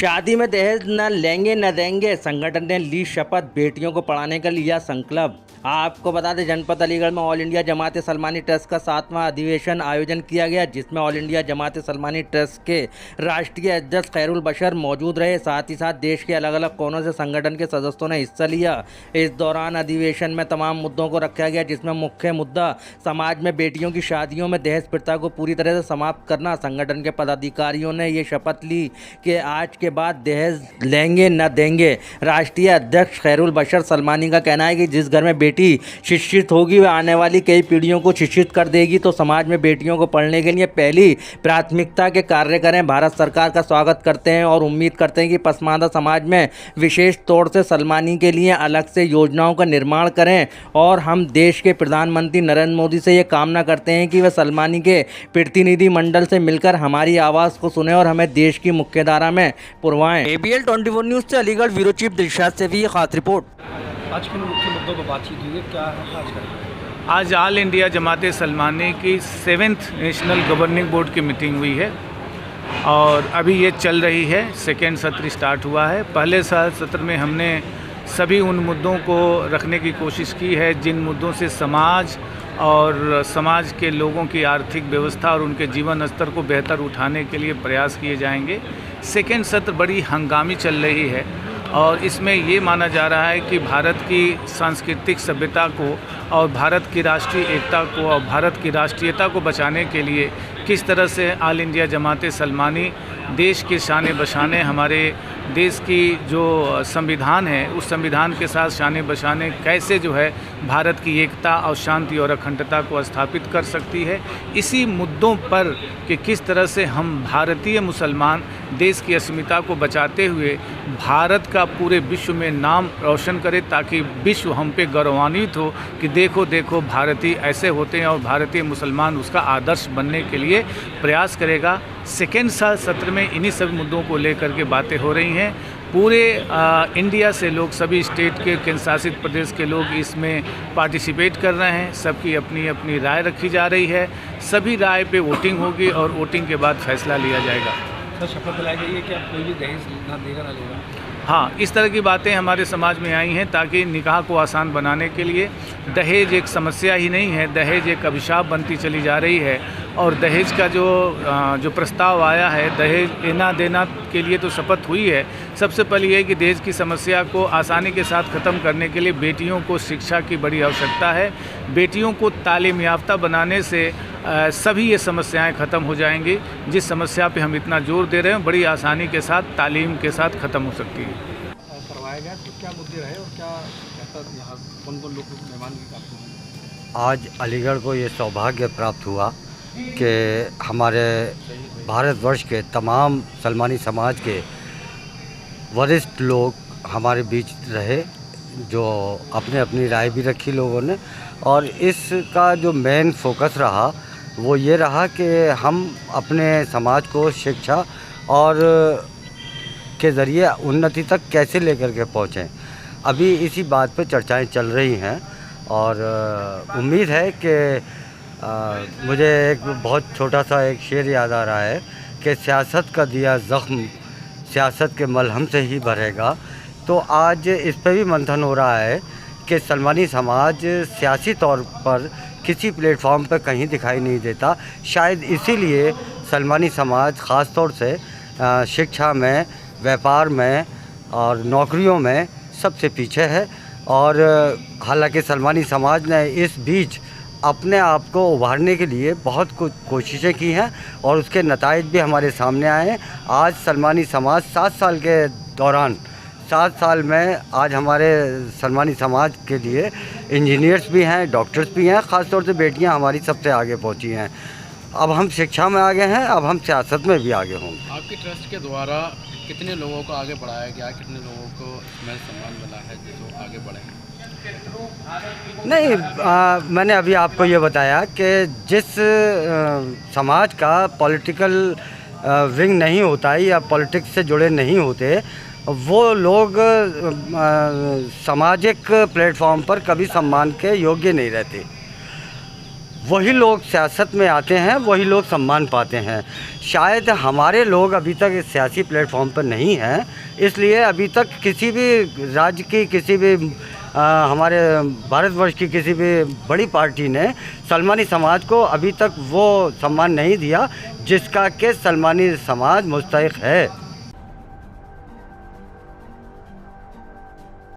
शादी में दहेज न लेंगे न देंगे, संगठन ने ली शपथ, बेटियों को पढ़ाने का लिया संकल्प। आपको बता दें, जनपद अलीगढ़ में ऑल इंडिया जमात सलमानी ट्रस्ट का 7वां अधिवेशन आयोजन किया गया, जिसमें ऑल इंडिया जमात सलमानी ट्रस्ट के राष्ट्रीय अध्यक्ष खैरुल बशर मौजूद रहे। साथ ही साथ देश के अलग अलग कोनों से संगठन के सदस्यों ने हिस्सा लिया। इस दौरान अधिवेशन में तमाम मुद्दों को रखा गया, जिसमें मुख्य मुद्दा समाज में बेटियों की शादियों में दहेज प्रथा को पूरी तरह से समाप्त करना। संगठन के पदाधिकारियों ने ये शपथ ली कि आज के बाद दहेज लेंगे न देंगे। राष्ट्रीय अध्यक्ष खैरुल बशर सलमानी का कहना है कि जिस घर में बेटी शिक्षित होगी वह आने वाली कई पीढ़ियों को शिक्षित कर देगी। तो समाज में बेटियों को पढ़ने के लिए पहली प्राथमिकता के कार्य करें। भारत सरकार का स्वागत करते हैं और उम्मीद करते हैं कि पसमानदा समाज में विशेष तौर से सलमानी के लिए अलग से योजनाओं का निर्माण करें। और हम देश के प्रधानमंत्री नरेंद्र मोदी से ये कामना करते हैं कि वह सलमानी के प्रतिनिधि मंडल से मिलकर हमारी आवाज़ को सुने और हमें देश की मुख्यधारा में पुरवाएं। ABL 24 न्यूज़ से अलीगढ़ ब्यूरो चीफ दिलशाद सेवी की खास रिपोर्ट। आज के मुख्य मुद्दों पर बातचीत हुई है, क्या है आज का? आज ऑल इंडिया जमात सलमानी की 7th नेशनल गवर्निंग बोर्ड की मीटिंग हुई है और अभी ये चल रही है। सेकेंड सत्र स्टार्ट हुआ है। पहले सत्र में हमने सभी उन मुद्दों को रखने की कोशिश की है जिन मुद्दों से समाज और समाज के लोगों की आर्थिक व्यवस्था और उनके जीवन स्तर को बेहतर उठाने के लिए प्रयास किए जाएंगे। सेकेंड सत्र बड़ी हंगामी चल रही है और इसमें ये माना जा रहा है कि भारत की सांस्कृतिक सभ्यता को और भारत की राष्ट्रीय एकता को और भारत की राष्ट्रीयता को बचाने के लिए किस तरह से ऑल इंडिया जमात सलमानी देश के शान बशाने, हमारे देश की जो संविधान है उस संविधान के साथ शान बशाने कैसे जो है भारत की एकता और शांति और अखंडता को स्थापित कर सकती है। इसी मुद्दों पर कि किस तरह से हम भारतीय मुसलमान देश की अस्मिता को बचाते हुए भारत का पूरे विश्व में नाम रोशन करें, ताकि विश्व हम पे गौरवान्वित हो कि देखो देखो भारतीय ऐसे होते हैं और भारतीय मुसलमान उसका आदर्श बनने के लिए प्रयास करेगा। सेकेंड सत्र में इन्हीं सभी मुद्दों को लेकर के बातें हो रही हैं। पूरे इंडिया से लोग, सभी स्टेट के केंद्र शासित प्रदेश के लोग इसमें पार्टिसिपेट कर रहे हैं। सबकी अपनी अपनी राय रखी जा रही है। सभी राय पे वोटिंग होगी और वोटिंग के बाद फैसला लिया जाएगा। सर, शपथ दिलाई गई है कि अब कोई भी दहेज ना देगा ना लेगा? हाँ, इस तरह की बातें हमारे समाज में आई हैं ताकि निकाह को आसान बनाने के लिए। दहेज एक समस्या ही नहीं है, दहेज एक अभिशाप बनती चली जा रही है। और दहेज का जो प्रस्ताव आया है, दहेज लेना देना के लिए तो शपथ हुई है। सबसे पहले ये है कि दहेज की समस्या को आसानी के साथ ख़त्म करने के लिए बेटियों को शिक्षा की बड़ी आवश्यकता है। बेटियों को तालीम याफ्ता बनाने से सभी ये समस्याएं ख़त्म हो जाएंगी। जिस समस्या पे हम इतना जोर दे रहे हैं बड़ी आसानी के साथ तालीम के साथ ख़त्म हो सकती है। करवाया गया तो क्या मुद्दे रहे और क्या यहाँ कौन कौन लोग मेहमान की काफ़ी हैं? आज अलीगढ़ को ये सौभाग्य प्राप्त हुआ कि हमारे भारतवर्ष के तमाम सलमानी समाज के वरिष्ठ लोग हमारे बीच रहे, जो अपने अपनी राय भी रखी लोगों ने। और इसका जो मेन फोकस रहा वो ये रहा कि हम अपने समाज को शिक्षा और के ज़रिए उन्नति तक कैसे लेकर के पहुँचें। अभी इसी बात पर चर्चाएं चल रही हैं और उम्मीद है कि मुझे एक बहुत छोटा सा एक शेर याद आ रहा है कि सियासत का दिया ज़ख्म सियासत के मलहम से ही भरेगा। तो आज इस पर भी मंथन हो रहा है कि सलमानी समाज सियासी तौर पर किसी प्लेटफॉर्म पर कहीं दिखाई नहीं देता। शायद इसीलिए सलमानी समाज ख़ास तौर से शिक्षा में, व्यापार में और नौकरियों में सबसे पीछे है। और हालांकि सलमानी समाज ने इस बीच अपने आप को उभारने के लिए बहुत कुछ कोशिशें की हैं और उसके नताइज भी हमारे सामने आए हैं। आज सलमानी समाज 7 साल के दौरान 7 साल में आज हमारे सलमानी समाज के लिए इंजीनियर्स भी हैं, डॉक्टर्स भी हैं। ख़ास तौर से बेटियां हमारी सबसे आगे पहुंची हैं। अब हम शिक्षा में आगे हैं, अब हम सियासत में भी आगे होंगे। आपके ट्रस्ट के द्वारा कितने लोगों को आगे बढ़ाया गया, कितने लोगों को इसमें सम्मान मिला है जो आगे बढ़े? नहीं, मैंने अभी आपको ये बताया कि जिस समाज का पॉलिटिकल विंग नहीं होता है या पॉलिटिक्स से जुड़े नहीं होते, वो लोग सामाजिक प्लेटफॉर्म पर कभी सम्मान के योग्य नहीं रहते। वही लोग सियासत में आते हैं, वही लोग सम्मान पाते हैं। शायद हमारे लोग अभी तक इस सियासी प्लेटफॉर्म पर नहीं हैं, इसलिए अभी तक किसी भी राज्य की, किसी भी हमारे भारतवर्ष की किसी भी बड़ी पार्टी ने सलमानी समाज को अभी तक वो सम्मान नहीं दिया जिसका कि सलमानी समाज मुस्तहिक है।